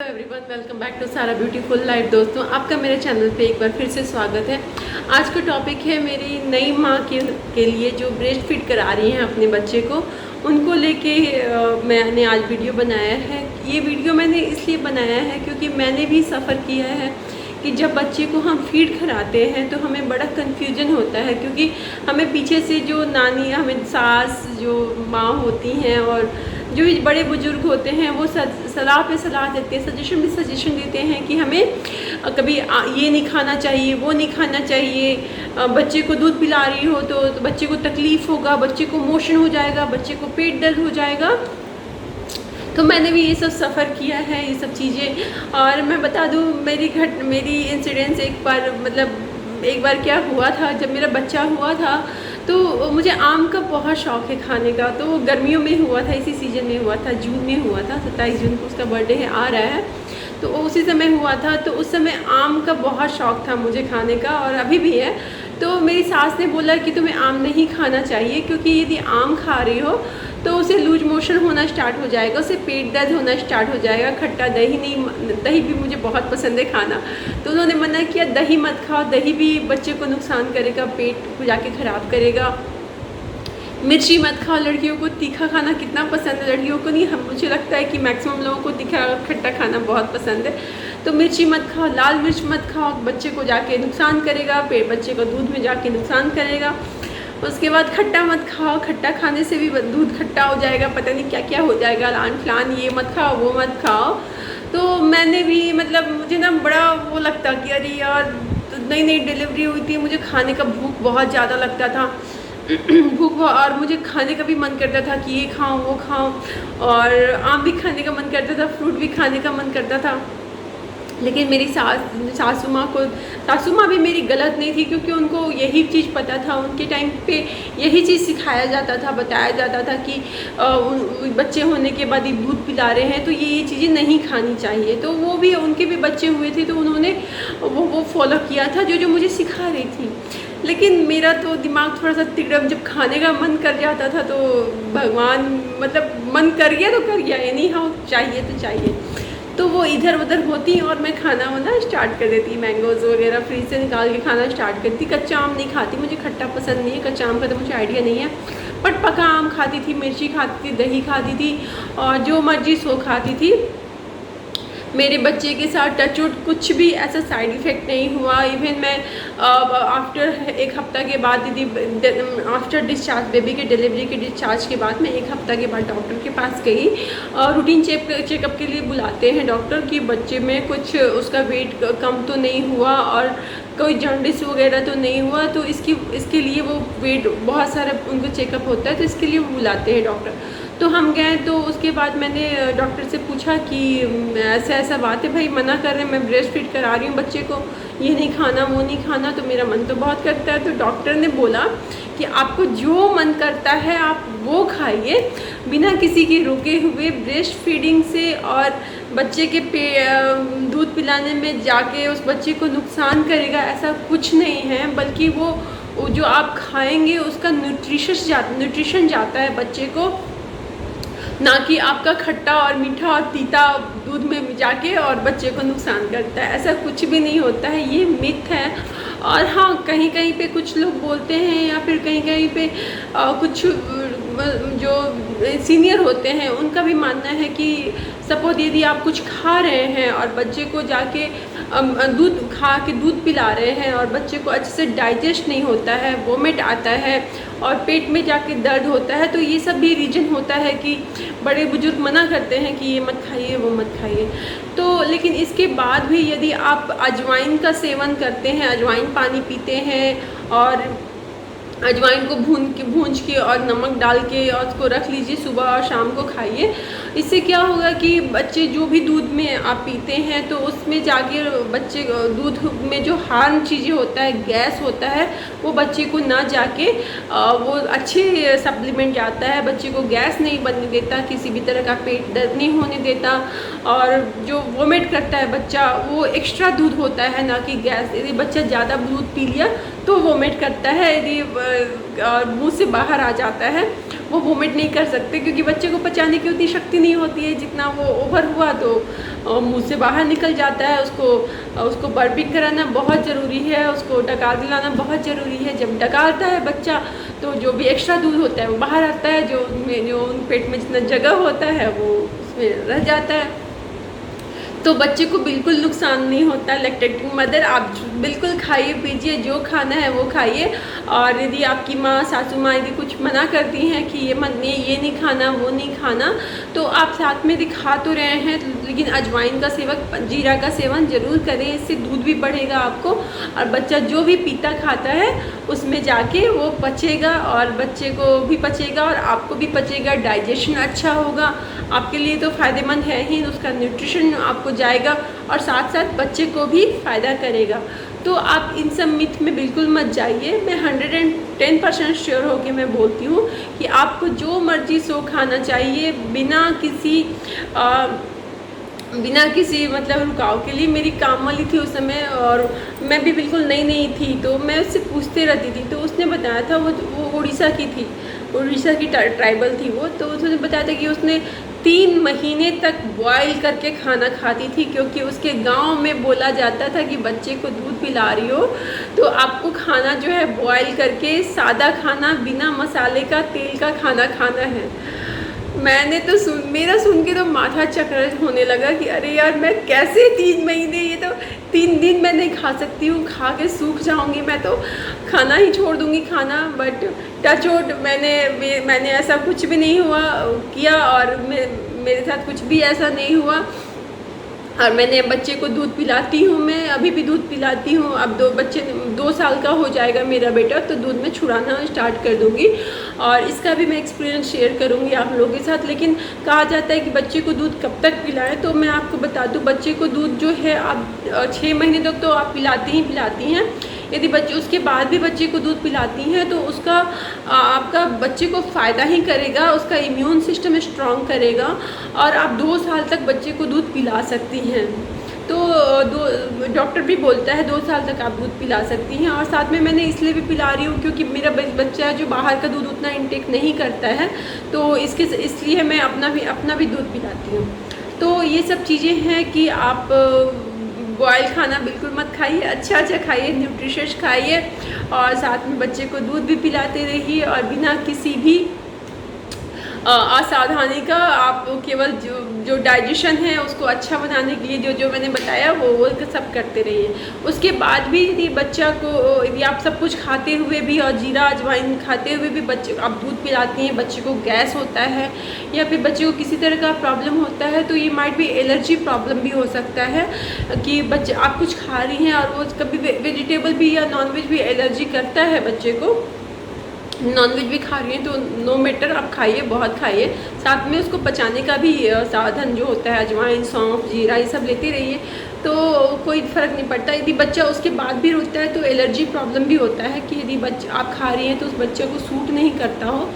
Everyone, welcome back to सारा beautiful life. दोस्तों, आपका मेरे चैनल पे एक बार फिर से स्वागत है। आज का टॉपिक है मेरी नई माँ के लिए जो ब्रेस्ट फीड करा रही हैं अपने बच्चे को, उनको लेके मैंने आज वीडियो बनाया है। ये वीडियो मैंने इसलिए बनाया है क्योंकि मैंने भी सफ़र किया है कि जब बच्चे को हम फीड कराते हैं तो हमें बड़ा कन्फ्यूजन होता है, क्योंकि हमें पीछे से जो नानी, हमें सास, जो माँ होती हैं और जो बड़े बुजुर्ग होते हैं वो सलाह पे सलाह देते हैं, सजेशन भी सजेशन देते हैं कि हमें कभी ये नहीं खाना चाहिए, वो नहीं खाना चाहिए, बच्चे को दूध पिला रही हो तो बच्चे को तकलीफ़ होगा, बच्चे को मोशन हो जाएगा, बच्चे को पेट दर्द हो जाएगा। तो मैंने भी ये सब सफ़र किया है, ये सब चीज़ें। और मैं बता दूँ, मेरी इंसिडेंस एक बार क्या हुआ था, जब मेरा बच्चा हुआ था तो मुझे आम का बहुत शौक़ है खाने का। तो वो गर्मियों में हुआ था, इसी सीज़न में हुआ था, जून में हुआ था, 27 जून को उसका बर्थडे है, आ रहा है, तो उसी समय हुआ था। तो उस समय आम का बहुत शौक़ था मुझे खाने का, और अभी भी है। तो मेरी सास ने बोला कि तुम्हें आम नहीं खाना चाहिए, क्योंकि यदि आम खा रही हो तो उसे लूज मोशन होना स्टार्ट हो जाएगा, उसे पेट दर्द होना स्टार्ट हो जाएगा। खट्टा दही नहीं, दही भी मुझे बहुत पसंद है खाना, तो उन्होंने मना किया, दही मत खाओ, दही भी बच्चे को नुकसान करेगा, पेट को जाके ख़राब करेगा। मिर्ची मत खाओ, लड़कियों को तीखा खाना कितना पसंद है, लड़कियों को नहीं, मुझे लगता है कि मैक्सिमम लोगों को तीखा खट्टा खाना बहुत पसंद है। तो मिर्ची मत खाओ, लाल मिर्च मत खाओ, बच्चे को जाके नुकसान करेगा, बच्चे को दूध में जाके नुकसान करेगा। उसके बाद खट्टा मत खाओ, खट्टा खाने से भी दूध खट्टा हो जाएगा, पता नहीं क्या क्या हो जाएगा, लान फलान, ये मत खाओ, वो मत खाओ। तो मैंने भी मुझे ना बड़ा वो लगता कि अरे यार, नई नई डिलीवरी हुई थी, मुझे खाने का भूख बहुत ज़्यादा लगता था भूख, और मुझे खाने का भी मन करता था कि ये खाऊं, वो खाऊं, और आम भी खाने का मन करता था, फ्रूट भी खाने का मन करता था। लेकिन मेरी सासू माँ भी मेरी गलत नहीं थी, क्योंकि उनको यही चीज़ पता था, उनके टाइम पे यही चीज़ सिखाया जाता था, बताया जाता था कि बच्चे होने के बाद ही दूध पिला रहे हैं तो ये चीज़ें नहीं खानी चाहिए। तो वो भी, उनके भी बच्चे हुए थे तो उन्होंने वो फॉलो किया था जो मुझे सिखा रही थी। लेकिन मेरा तो दिमाग थोड़ा सा तिगड़म, जब खाने का मन कर जाता था तो भगवान, मन कर गया तो कर गया, यानी हाँ चाहिए तो चाहिए, तो वो इधर उधर होती और मैं खाना वाना स्टार्ट कर देती, मैंगोज़ वगैरह फ्रीज से निकाल के खाना स्टार्ट करती। कच्चा आम नहीं खाती, मुझे खट्टा पसंद नहीं है, कच्चा आम का तो मुझे आइडिया नहीं है, बट पका आम खाती थी, मिर्ची खाती थी, दही खाती थी, और जो मर्जी सो खाती थी। मेरे बच्चे के साथ टचवुड कुछ भी ऐसा साइड इफ़ेक्ट नहीं हुआ। इवन मैं आफ्टर एक हफ़्ता के बाद, आफ्टर डिस्चार्ज, बेबी के डिलीवरी के डिस्चार्ज के बाद मैं एक हफ़्ता के बाद डॉक्टर के पास गई। रूटीन चेकअप के लिए बुलाते हैं डॉक्टर कि बच्चे में कुछ उसका वेट कम तो नहीं हुआ और कोई जॉन्डिस वगैरह तो नहीं हुआ, तो इसके लिए वो वेट बहुत सारा उनको चेकअप होता है, तो इसके लिए वो बुलाते हैं डॉक्टर। तो हम गए, तो उसके बाद मैंने डॉक्टर से पूछा कि ऐसा बात है, भाई मना कर रहे हैं, मैं ब्रेस्ट फीड करा रही हूँ बच्चे को, ये नहीं खाना, वो नहीं खाना, तो मेरा मन तो बहुत करता है। तो डॉक्टर ने बोला कि आपको जो मन करता है आप वो खाइए, बिना किसी के रुके हुए। ब्रेस्ट फीडिंग से और बच्चे के दूध पिलाने में जाके उस बच्चे को नुकसान करेगा, ऐसा कुछ नहीं है, बल्कि वो जो आप खाएंगे उसका न्यूट्रिशन जाता है बच्चे को, ना कि आपका खट्टा और मीठा और तीता दूध में जाके और बच्चे को नुकसान करता है। ऐसा कुछ भी नहीं होता है, ये मिथ है। और हाँ, कहीं कहीं पे कुछ लोग बोलते हैं, या फिर कहीं कहीं पे कुछ जो सीनियर होते हैं उनका भी मानना है कि सपोज यदि आप कुछ खा रहे हैं और बच्चे को जाके दूध खा के दूध पिला रहे हैं और बच्चे को अच्छे से डाइजेस्ट नहीं होता है, वोमिट आता है और पेट में जाके दर्द होता है, तो ये सब भी रीज़न होता है कि बड़े बुजुर्ग मना करते हैं कि ये मत खाइए, वो मत खाइए। तो लेकिन इसके बाद भी यदि आप अजवाइन का सेवन करते हैं, अजवाइन पानी पीते हैं, और अजवाइन को भूंज के और नमक डाल के और उसको रख लीजिए, सुबह और शाम को खाइए। इससे क्या होगा कि बच्चे जो भी दूध में आप पीते हैं तो उसमें जाके बच्चे दूध में जो हार्म चीज़ें होता है, गैस होता है, वो बच्चे को ना जाके वो अच्छे सप्लीमेंट जाता है, बच्चे को गैस नहीं बनने देता, किसी भी तरह का पेट दर्द नहीं होने देता, और जो वोमिट करता है बच्चा वो एक्स्ट्रा दूध होता है, ना कि गैस। यदि बच्चा ज़्यादा दूध पी लिया तो वोमिट करता है, यदि मुँह से बाहर आ जाता है, वो वोमिट नहीं कर सकते, क्योंकि बच्चे को पचाने की उतनी शक्ति नहीं होती है। जितना वो ओवर हुआ तो मुंह से बाहर निकल जाता है। उसको बर्पिंग कराना बहुत ज़रूरी है, उसको डकार दिलाना बहुत ज़रूरी है। जब डकारता है बच्चा तो जो भी एक्स्ट्रा दूध होता है वो बाहर आता है, जो पेट में जितना जगह होता है वो उसमें रह जाता है। तो बच्चे को बिल्कुल नुकसान नहीं होता। लैक्टेटिंग मदर आप बिल्कुल खाइए पीजिए, जो खाना है वो खाइए। और यदि आपकी माँ, सासू माँ यदि कुछ मना करती हैं कि ये मत नहीं, ये नहीं खाना, वो नहीं खाना, तो आप साथ में दिखा तो रहे हैं, लेकिन अजवाइन का सेवन, जीरा का सेवन ज़रूर करें। इससे दूध भी बढ़ेगा आपको, और बच्चा जो भी पीता खाता है उसमें जाके वो पचेगा, और बच्चे को भी पचेगा और आपको भी पचेगा। डाइजेशन अच्छा होगा, आपके लिए तो फ़ायदेमंद है ही, उसका न्यूट्रिशन आपको जाएगा और साथ साथ बच्चे को भी फ़ायदा करेगा। तो आप इन सब मिथ में बिल्कुल मत जाइए। मैं 110% श्योर होकर मैं बोलती हूँ कि आपको जो मर्जी सो खाना चाहिए, बिना किसी मतलब रुकाव के लिए। मेरी काम वाली थी उस समय, और मैं भी बिल्कुल नई थी, तो मैं उससे पूछते रहती थी। तो उसने बताया था, वो उड़ीसा की थी, उड़ीसा की ट्राइबल थी वो। तो उसने बताया था कि उसने 3 महीने तक बॉयल करके खाना खाती थी, क्योंकि उसके गांव में बोला जाता था कि बच्चे को दूध पिला रही हो तो आपको खाना जो है बॉयल करके, सादा खाना, बिना मसाले का, तेल का खाना खाना है। मैंने तो मेरा सुन के तो माथा चक्कर होने लगा कि अरे यार, मैं कैसे 3 महीने, ये तो 3 दिन मैं नहीं खा सकती हूँ, खा के सूख जाऊँगी, मैं तो खाना ही छोड़ दूँगी खाना। बट टच वुड, मैंने ऐसा कुछ भी नहीं हुआ किया, और मेरे साथ कुछ भी ऐसा नहीं हुआ। और मैंने बच्चे को दूध पिलाती हूँ, मैं अभी भी दूध पिलाती हूँ। अब 2 साल का हो जाएगा मेरा बेटा, तो दूध में छुड़ाना स्टार्ट कर दूँगी, और इसका भी मैं एक्सपीरियंस शेयर करूँगी आप लोगों के साथ। लेकिन कहा जाता है कि बच्चे को दूध कब तक पिलाएं, तो मैं आपको बता दूँ, बच्चे को दूध जो है आप 6 महीने तक तो आप पिलाती हैं। यदि बच्चे उसके बाद भी बच्चे को दूध पिलाती हैं तो उसका आपका बच्चे को फ़ायदा ही करेगा, उसका इम्यून सिस्टम स्ट्रॉन्ग करेगा, और आप 2 साल तक बच्चे को दूध पिला सकती हैं। तो डॉक्टर भी बोलता है 2 साल तक आप दूध पिला सकती हैं। और साथ में मैंने इसलिए भी पिला रही हूँ क्योंकि मेरा बच्चा जो बाहर का दूध उतना इंटेक नहीं करता है, तो इसलिए मैं अपना भी दूध पिलाती हूँ। तो ये सब चीज़ें हैं कि आप बॉयल खाना बिल्कुल मत खाइए, अच्छा खाइए, न्यूट्रिशियस खाइए, और साथ में बच्चे को दूध भी पिलाते रहिए, और बिना किसी भी असावधानी का आप केवल जो डाइजेशन है उसको अच्छा बनाने के लिए जो मैंने बताया वो सब करते रहिए। उसके बाद भी यदि बच्चा को, यदि आप सब कुछ खाते हुए भी और जीरा अजवाइन खाते हुए भी बच्चे आप दूध पिलाती हैं, बच्चे को गैस होता है या फिर बच्चे को किसी तरह का प्रॉब्लम होता है, तो ये माइट भी एलर्जी प्रॉब्लम भी हो सकता है कि बच्चे आप कुछ खा रही हैं और वो कभी वेजिटेबल भी या नॉनवेज भी एलर्जी करता है बच्चे को। नॉनवेज भी खा रही हैं तो नो मैटर, आप खाइए, बहुत खाइए। साथ में उसको पचाने का भी साधन जो होता है, अजवाइन, सौंफ, जीरा, ये सब लेते रहिए, तो कोई फ़र्क नहीं पड़ता। यदि बच्चा उसके बाद भी रोता है तो एलर्जी प्रॉब्लम भी होता है कि यदि आप खा रही हैं तो उस बच्चे को सूट नहीं करता हो,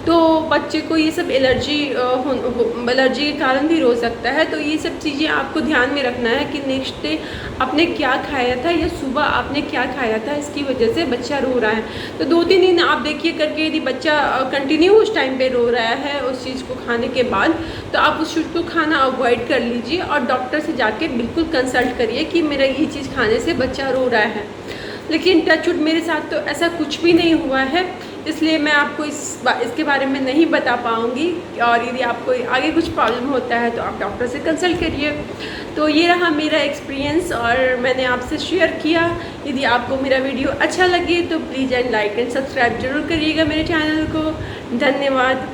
तो बच्चे को ये सब एलर्जी के कारण भी रो सकता है। तो ये सब चीज़ें आपको ध्यान में रखना है कि नेक्स्ट डे आपने क्या खाया था या सुबह आपने क्या खाया था, इसकी वजह से बच्चा रो रहा है। तो 2-3 दिन आप देखिए करके, यदि बच्चा कंटिन्यू उस टाइम पे रो रहा है उस चीज़ को खाने के बाद, तो आप उस चीज़ को खाना अवॉइड कर लीजिए और डॉक्टर से जाके बिल्कुल कंसल्ट करिए कि मेरा ये चीज़ खाने से बच्चा रो रहा है। लेकिन टचवुड मेरे साथ तो ऐसा कुछ भी नहीं हुआ है, इसलिए मैं आपको इसके बारे में नहीं बता पाऊँगी। और यदि आपको आगे कुछ प्रॉब्लम होता है तो आप डॉक्टर से कंसल्ट करिए। तो ये रहा मेरा एक्सपीरियंस और मैंने आपसे शेयर किया। यदि आपको मेरा वीडियो अच्छा लगे तो please and like and subscribe जरूर करिएगा मेरे चैनल को। धन्यवाद।